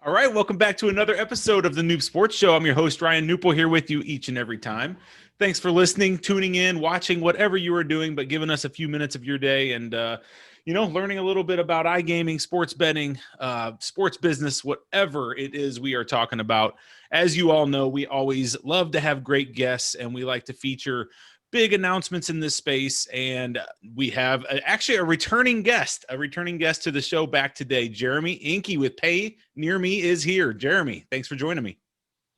All right, welcome back to another episode of the Noob Sports Show. I'm your host, Ryan Newpel, here with you each and every time. Thanks for listening, tuning in, watching, whatever you are doing, but giving us a few minutes of your day and, learning a little bit about iGaming, sports betting, sports business, whatever it is we are talking about. As you all know, we always love to have great guests, and we like to feature big announcements in this space, and we have actually a returning guest to the show back today. Jeremy Enke with PayNearMe is here. Jeremy, thanks for joining me.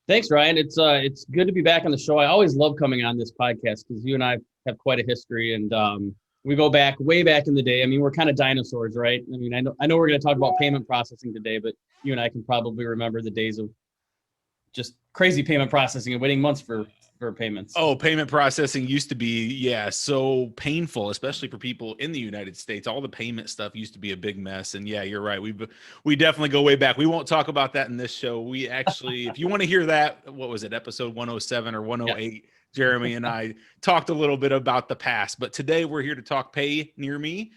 Thanks, Ryan. It's good to be back on the show. I always love coming on this podcast because you and I have quite a history, and we go back way back in the day. I mean, we're kind of dinosaurs, right? I mean, I know we're going to talk about payment processing today, but you and I can probably remember the days of just crazy payment processing and waiting months for payments. Oh, payment processing used to be, so painful, especially for people in the United States. All the payment stuff used to be a big mess. And yeah, you're right. We definitely go way back. We won't talk about that in this show. We actually, if you want to hear that, what was it, episode 107 or 108? Yeah. Jeremy and I talked a little bit about the past, but today we're here to talk PayNearMe.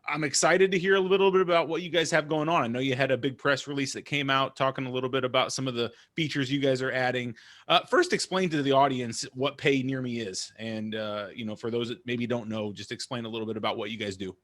I'm excited to hear a little bit about what you guys have going on. I know you had a big press release that came out talking a little bit about some of the features you guys are adding. First, explain to the audience what PayNearMe is. And, for those that maybe don't know, just explain a little bit about what you guys do.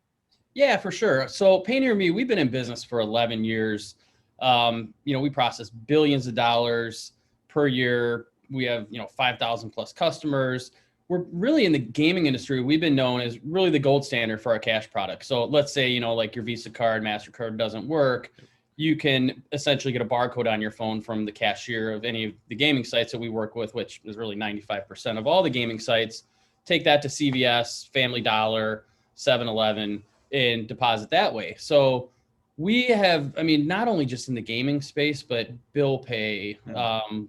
Yeah, for sure. So PayNearMe, we've been in business for 11 years. We process billions of dollars per year. We have, 5,000 plus customers. We're really in the gaming industry. We've been known as really the gold standard for our cash product. So let's say, like your Visa card, MasterCard doesn't work. You can essentially get a barcode on your phone from the cashier of any of the gaming sites that we work with, which is really 95% of all the gaming sites. Take that to CVS, Family Dollar, 7-Eleven, and deposit that way. So we have, not only just in the gaming space, but bill pay,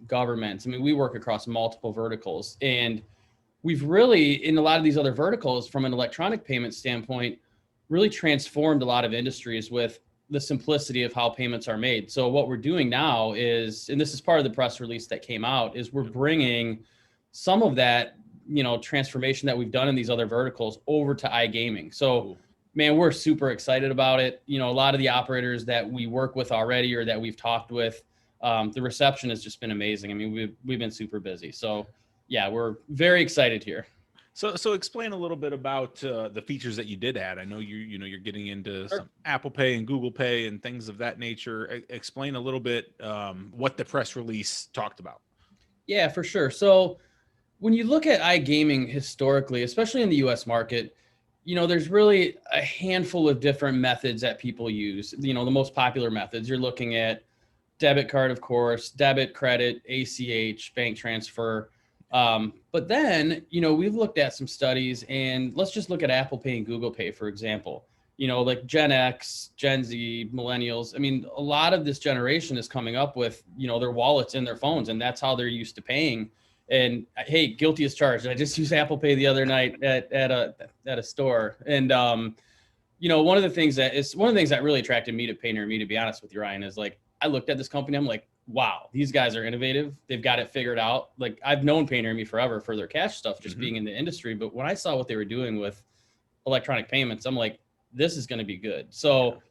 governments. We work across multiple verticals, and we've really, in a lot of these other verticals, from an electronic payment standpoint, really transformed a lot of industries with the simplicity of how payments are made. So what we're doing now is, and this is part of the press release that came out, is we're bringing some of that, transformation that we've done in these other verticals over to iGaming. So, man, we're super excited about it. A lot of the operators that we work with already or that we've talked with, the reception has just been amazing. We've been super busy. So, yeah, we're very excited here. So explain a little bit about the features that you did add. I know you're getting into some Apple Pay and Google Pay and things of that nature. Explain a little bit what the press release talked about. Yeah, for sure. So when you look at iGaming historically, especially in the U.S. market, there's really a handful of different methods that people use. The most popular methods, you're looking at debit card, of course, debit, credit, ACH, bank transfer. But then, we've looked at some studies, and let's just look at Apple Pay and Google Pay, for example. Like Gen X, Gen Z, millennials. A lot of this generation is coming up with, their wallets in their phones, and that's how they're used to paying. And hey, guilty as charged. I just used Apple Pay the other night at a store. And, one of the things that really attracted me to PayNearMe, to be honest with you, Ryan, is like, I looked at this company, I'm like, wow, these guys are innovative. They've got it figured out. Like, I've known PayNearMe forever for their cash stuff, just being in the industry. But when I saw what they were doing with electronic payments, I'm like, this is going to be good. So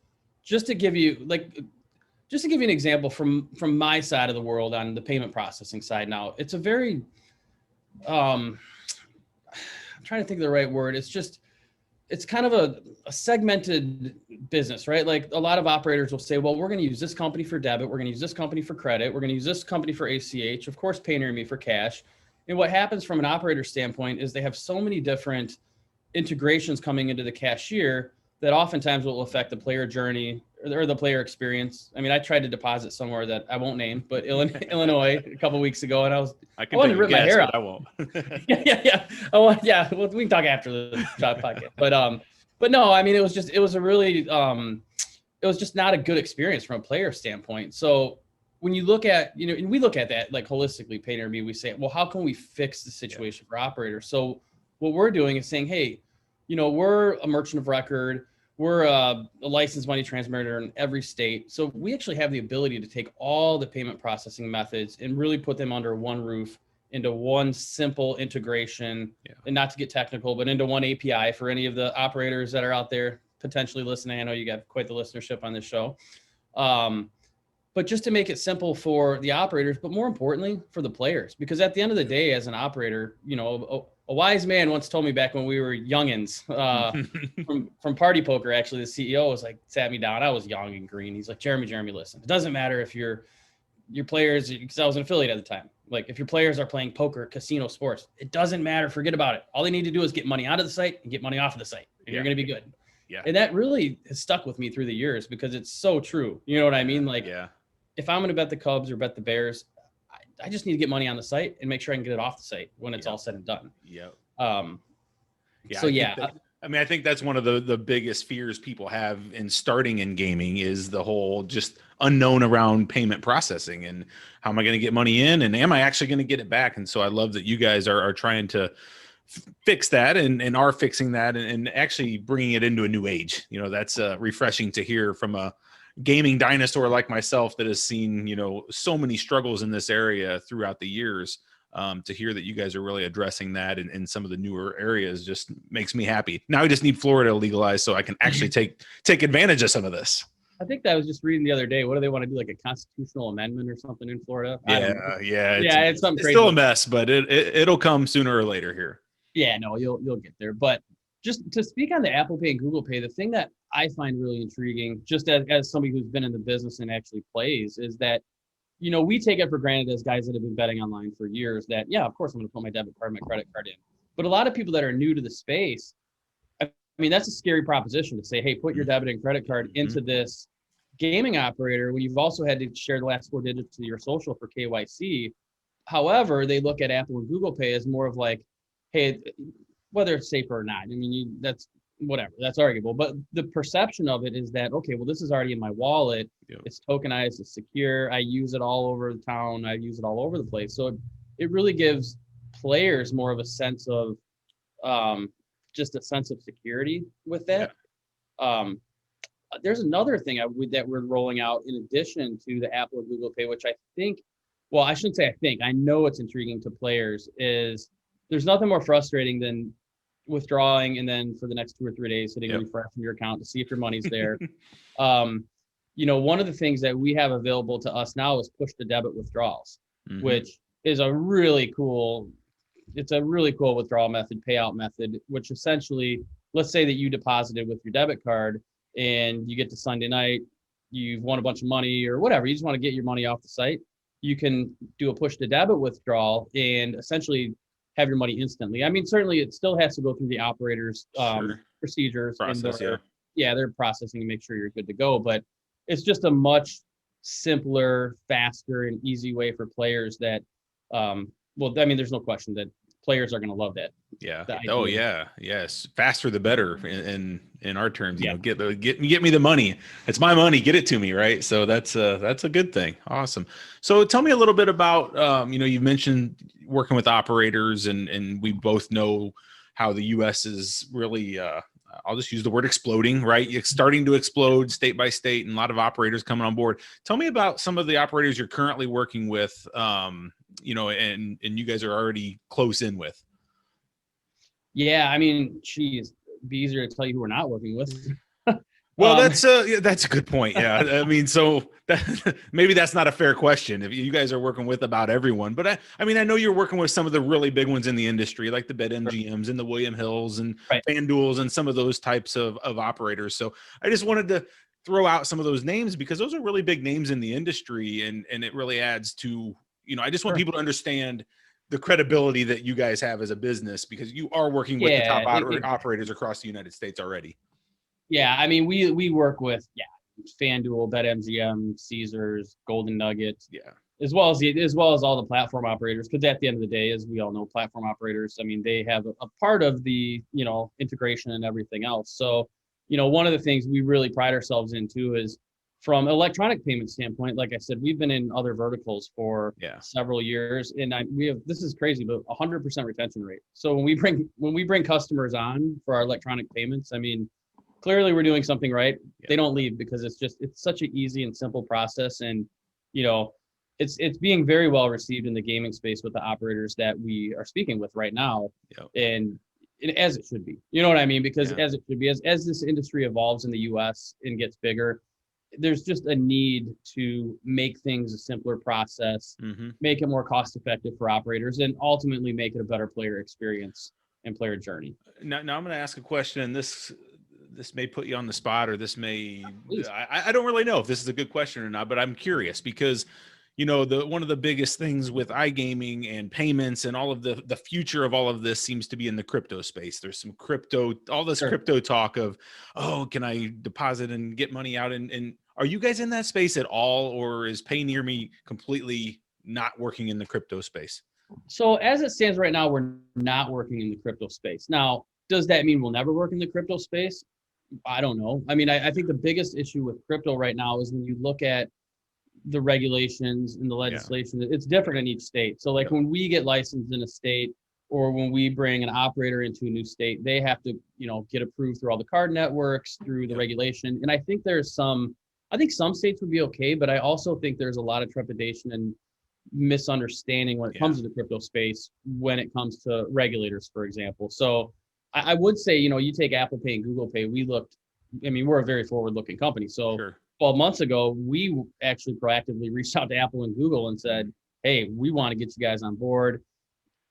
just to give you an example from my side of the world on the payment processing side now, it's a very, I'm trying to think of the right word. It's kind of a segmented business, right? Like a lot of operators will say, well, we're going to use this company for debit. We're going to use this company for credit. We're going to use this company for ACH, of course, PayNearMe for cash. And what happens from an operator standpoint is they have so many different integrations coming into the cashier that oftentimes will affect the player journey or the player experience. I tried to deposit somewhere that I won't name, but Illinois a couple of weeks ago, and I wanted to rip my hair out. I won't. yeah. Well, we can talk after the podcast. But no, it was just not a good experience from a player standpoint. So when you look at, and we look at that like holistically, PayNearMe, we say, well, how can we fix the situation for operators? So what we're doing is saying, hey, we're a merchant of record. We're a licensed money transmitter in every state. So we actually have the ability to take all the payment processing methods and really put them under one roof into one simple integration, and not to get technical, but into one API for any of the operators that are out there potentially listening. I know you got quite the listenership on this show. But but just to make it simple for the operators, but more importantly for the players, because at the end of the day, as an operator, a wise man once told me back when we were youngins, from Party Poker, actually, the CEO was like, sat me down. I was young and green. He's like, Jeremy, listen, it doesn't matter if your players, because I was an affiliate at the time. Like, if your players are playing poker, casino, sports, it doesn't matter. Forget about it. All they need to do is get money out of the site and get money off of the site, and you're going to be good. Yeah. And that really has stuck with me through the years because it's so true. You know what I mean? Like, if I'm going to bet the Cubs or bet the Bears, I just need to get money on the site and make sure I can get it off the site when it's all said and done. I think that's one of the biggest fears people have in starting in gaming is the whole just unknown around payment processing and how am I going to get money in and am I actually going to get it back? And so I love that you guys are trying to fix that and are fixing that and actually bringing it into a new age. That's refreshing to hear from a gaming dinosaur like myself that has seen, so many struggles in this area throughout the years. To hear that you guys are really addressing that in some of the newer areas just makes me happy. Now I just need Florida to legalize so I can actually take advantage of some of this. I think that I was just reading the other day. What do they want to do? Like a constitutional amendment or something in Florida? It's something crazy. It's still a mess, but it'll come sooner or later here. Yeah, no, you'll get there. But just to speak on the Apple Pay and Google Pay, the thing that I find really intriguing, just as somebody who's been in the business and actually plays, is that we take it for granted as guys that have been betting online for years that, of course I'm going to put my debit card, my credit card in. But a lot of people that are new to the space, I mean, that's a scary proposition to say, hey, put your debit and credit card into this gaming operator when you've also had to share the last 4 digits of your social for KYC. However, they look at Apple and Google Pay as more of like, hey, whether it's safer or not, I mean, that's whatever, that's arguable. But the perception of it is that, okay, well, this is already in my wallet. Yep. It's tokenized, it's secure. I use it all over the town. I use it all over the place. So it really gives players more of a sense of just a sense of security with that. Yeah. There's another thing that we're rolling out in addition to the Apple and Google Pay, which I think, well, I shouldn't say I think, I know it's intriguing to players, is there's nothing more frustrating than withdrawing and then for the next 2 or 3 days hitting refresh from your account to see if your money's there. One of the things that we have available to us now is push to debit withdrawals, which is a really cool withdrawal method, payout method, which essentially, let's say that you deposited with your debit card and you get to Sunday night, you've won a bunch of money or whatever, you just want to get your money off the site. You can do a push to debit withdrawal and essentially have your money instantly. I mean, certainly it still has to go through the operator's procedures process, and they're processing to make sure you're good to go. But it's just a much simpler, faster, and easy way for players that, there's no question that players are going to love that. Yeah. Oh yeah. Yes. Faster the better in our terms. Get me the money. It's my money. Get it to me. Right. So that's a good thing. Awesome. So tell me a little bit about you mentioned working with operators, and we both know how the U.S. is really I'll just use the word exploding. Right. It's starting to explode state by state, and a lot of operators coming on board. Tell me about some of the operators you're currently working with. And you guys are already close in with. Yeah, I mean, geez, it'd be easier to tell you who we're not working with. Well, that's a good point. Yeah, I mean, so maybe that's not a fair question. If you guys are working with about everyone, but I know you're working with some of the really big ones in the industry, like the BetMGMs and the William Hills and FanDuels and some of those types of operators. So I just wanted to throw out some of those names because those are really big names in the industry, and it really adds to, I just want people to understand the credibility that you guys have as a business because you are working with the top operators across the United States already. Yeah, I mean, we work with FanDuel, BetMGM, Caesars, Golden Nugget, as well as all the platform operators. Because at the end of the day, as we all know, platform operators, I mean, they have a part of the integration and everything else. So, one of the things we really pride ourselves in too is from electronic payment standpoint. Like I said, we've been in other verticals for several years, and this is crazy, but 100% retention rate. So when we bring customers on for our electronic payments, I mean, clearly we're doing something right. They don't leave because it's such an easy and simple process. And, it's being very well received in the gaming space with the operators that we are speaking with right now. And as it should be, you know what I mean? Because as it should be, as this industry evolves in the US and gets bigger, there's just a need to make things a simpler process, make it more cost effective for operators, and ultimately make it a better player experience and player journey. Now I'm going to ask a question, and this may put you on the spot, or this may, Please. I don't really know if this is a good question or not, but I'm curious because, you know, one of the biggest things with iGaming and payments and all of the future of all of this seems to be in the crypto space. There's some crypto, all this crypto talk of, oh, can I deposit and get money out? And are you guys in that space at all, or is PayNearMe completely not working in the crypto space? So as it stands right now, we're not working in the crypto space. Now, does that mean we'll never work in the crypto space? I don't know. I mean, I think the biggest issue with crypto right now is when you look at the regulations and the legislation, it's different in each state. So like when we get licensed in a state, or when we bring an operator into a new state, they have to, get approved through all the card networks, through the regulation. And I think some states would be okay, but I also think there's a lot of trepidation and misunderstanding when it comes to the crypto space, when it comes to regulators, for example. So I would say, you take Apple Pay and Google Pay, we're a very forward-looking company. So 12 months ago, we actually proactively reached out to Apple and Google and said, hey, we want to get you guys on board.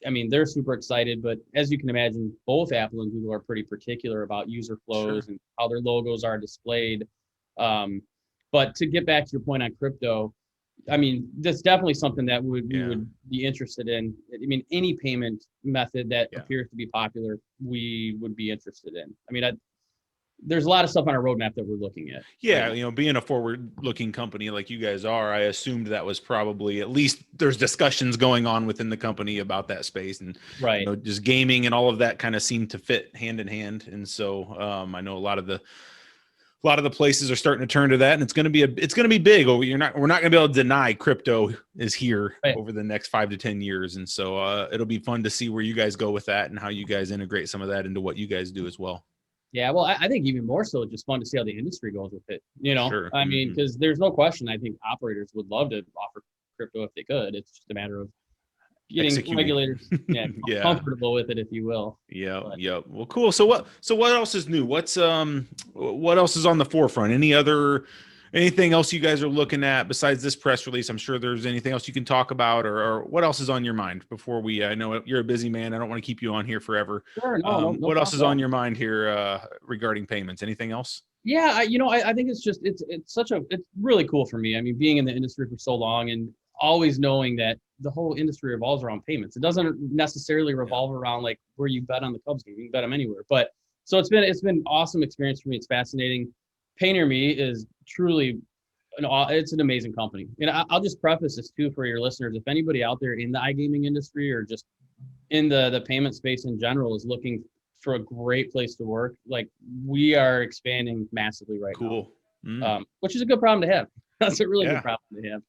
I mean, they're super excited, but as you can imagine, both Apple and Google are pretty particular about user flows and how their logos are displayed. But to get back to your point on crypto, I mean, that's definitely something that we would be interested in. I mean, any payment method that appears to be popular, we would be interested in. I mean, there's a lot of stuff on our roadmap that we're looking at. Yeah, being a forward-looking company like you guys are, I assumed that was probably, at least there's discussions going on within the company about that space, and just gaming and all of that kind of seemed to fit hand in hand. And so I know a lot of the places are starting to turn to that, and it's going to be big. We're not going to be able to deny crypto is here over the next 5 to 10 years. And so it'll be fun to see where you guys go with that and how you guys integrate some of that into what you guys do as well. Yeah, well, I think even more so, just fun to see how the industry goes with it. I mean, because there's no question, I think operators would love to offer crypto if they could. It's just a matter of getting regulators comfortable with it, if you will. Yeah. Well, cool. So what else is new? What else is on the forefront? Anything else you guys are looking at besides this press release? I'm sure there's anything else you can talk about, or what else is on your mind before we, I know you're a busy man. I don't want to keep you on here forever. Sure, no what else is on your mind here regarding payments? Anything else? Yeah, I think it's really cool for me. I mean, being in the industry for so long and always knowing that the whole industry revolves around payments. It doesn't necessarily revolve around like where you bet on the Cubs game. You can bet them anywhere. But so it's been an awesome experience for me. It's fascinating. PayNearMe is truly it's an amazing company. And I'll just preface this too for your listeners. If anybody out there in the iGaming industry or just in the payment space in general is looking for a great place to work, like we are expanding massively right now. Which is a good problem to have. That's a really good problem to have.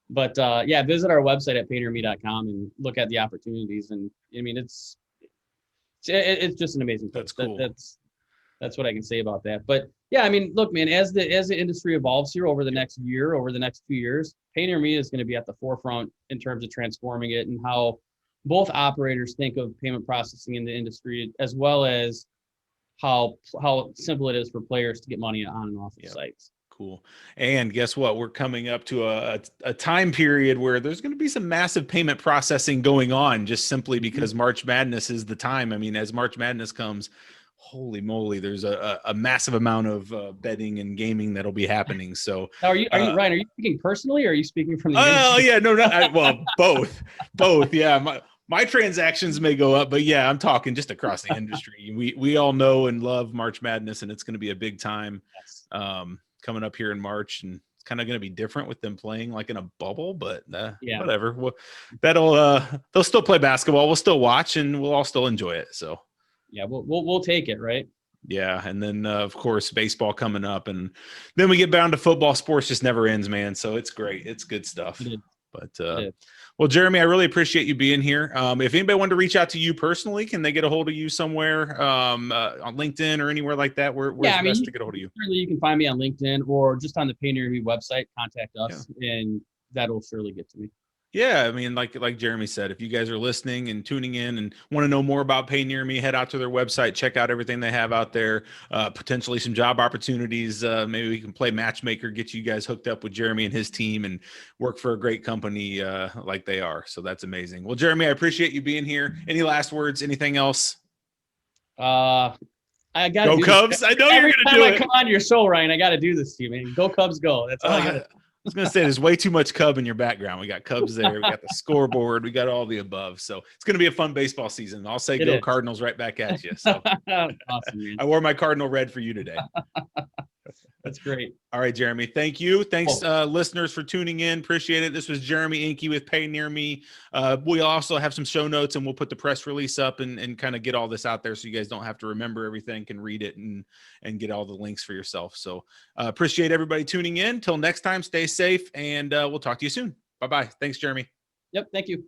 But visit our website at PayNearMe.com and look at the opportunities. And I mean, it's just an amazing place. That's cool. That's what I can say about that. But yeah, I mean, look, man, as the industry evolves here over the next year, over the next 2 years, PayNearMe is going to be at the forefront in terms of transforming it and how both operators think of payment processing in the industry, as well as how simple it is for players to get money on and off of sites. Cool. And guess what? We're coming up to a time period where there's going to be some massive payment processing going on, just simply because March Madness is the time. I mean, as March Madness comes, holy moly, there's a massive amount of betting and gaming that'll be happening. So now, are you Ryan, are you speaking personally, or are you speaking from the well, both. Yeah. My transactions may go up, but yeah, I'm talking just across the industry. We all know and love March Madness, and it's going to be a big time coming up here in March, and it's kind of going to be different with them playing like in a bubble, but whatever. They'll still play basketball. We'll still watch, and we'll all still enjoy it. So yeah, we'll take it, right? Yeah, and then of course baseball coming up, and then we get down to football. Sports just never ends, man. So it's great. It's good stuff. But well, Jeremy, I really appreciate you being here. If anybody wanted to reach out to you personally, can they get a hold of you somewhere on LinkedIn or anywhere like that? Where's best to get a hold of you? Certainly, you can find me on LinkedIn or just on the PayNearMe website. Contact us, and that'll surely get to me. Yeah, I mean, like Jeremy said, if you guys are listening and tuning in and want to know more about PayNearMe, head out to their website, check out everything they have out there. Potentially some job opportunities. Maybe we can play matchmaker, get you guys hooked up with Jeremy and his team, and work for a great company like they are. So that's amazing. Well, Jeremy, I appreciate you being here. Any last words? Anything else? I got to Go do Cubs! this I know every you're time gonna I do it. come on your show, Ryan. I got to do this to you, man. Go Cubs, go! That's all I got. I was going to say there's way too much Cub in your background. We got Cubs there. We got the scoreboard. We got all the above. So it's going to be a fun baseball season. I'll say It go is. Cardinals right back at you. So Awesome, man. I wore my Cardinal red for you today. That's great. All right, Jeremy. Thank you. Thanks, Cool. listeners, for tuning in. Appreciate it. This was Jeremy Enke with PayNearMe. We'll also have some show notes, and we'll put the press release up and kind of get all this out there so you guys don't have to remember everything, can read it and get all the links for yourself. So appreciate everybody tuning in. Till next time, stay safe, and we'll talk to you soon. Bye-bye. Thanks, Jeremy. Yep. Thank you.